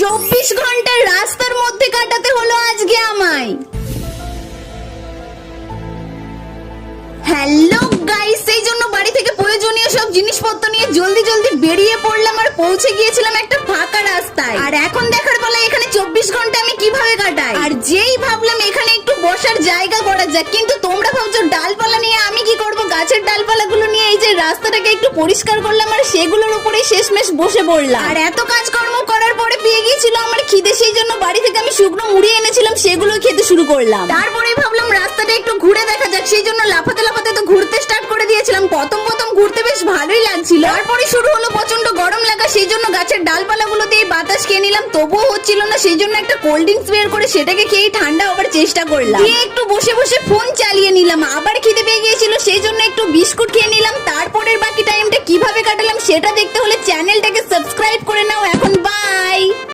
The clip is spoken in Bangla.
24 ঘন্টা রাস্তার মধ্যে কাটাতে হলো আজকে আমায়। হ্যালো গাইস, সেই জন্য বাড়ি থেকে প্রয়োজনীয় সব জিনিসপত্র নিয়ে জলদি জলদি বেরিয়ে পড়লাম আর পৌঁছে গিয়েছিলাম একটা ফাঁকা রাস্তায়। আর এখন দেখার পালা এখানে 24 ঘন্টা আমি কিভাবে কাটাই। আর যেই ভাবলাম এখানে একটু বসার জায়গা করা যাক, কিন্তু তোমরা ভাবছো ডালপালা নিয়ে আমি কি করব। গাছের ডালপালাগুলো নিয়ে এই যে রাস্তাটাকে একটু পরিষ্কার করলাম আর সেগুলোর উপরে শেষমেশ বসে পড়লাম। আর এত কাজকর্ম করার পরে পেয়ে গিয়েছিল আমার খিদে, সেই জন্য বাড়ি থেকে আমি শুকনো মুড়ি এনেছিলাম, সেগুলো খেতে শুরু করলাম। তারপরে ভাবলাম রাস্তাটা একটু ঘুরে দেখা যাক, সেই জন্য লাফাতে লাফাতে তো ঘুরতে স্টার্ট করে দিয়েছিলাম। প্রথম ঘুরতে বেশ ভালোই লাগছিল, তারপরে শুরু হলো প্রচন্ড গরম লাগা, সেই জন্য গাছের ডালপালাগুলোতে এই বাতাস খেয়ে নিলাম, তবুও হচ্ছিল না, সেই জন্য একটা কোল্ড ড্রিঙ্কস বের করে সেটাকে খেয়ে ঠান্ডা হবার চেষ্টা করলাম। দিয়ে একটু বসে বসে ফোন চালিয়ে নিলাম, আবার খিদে পেয়ে গিয়েছিল, সেই জন্য একটু বিস্কুট খেয়ে নিলাম। তারপরের বাকি টাইমটা কিভাবে কাটালাম সেটা দেখতে হলে চ্যানেলটাকে সাবস্ক্রাইব করে নাও। এখন বাই।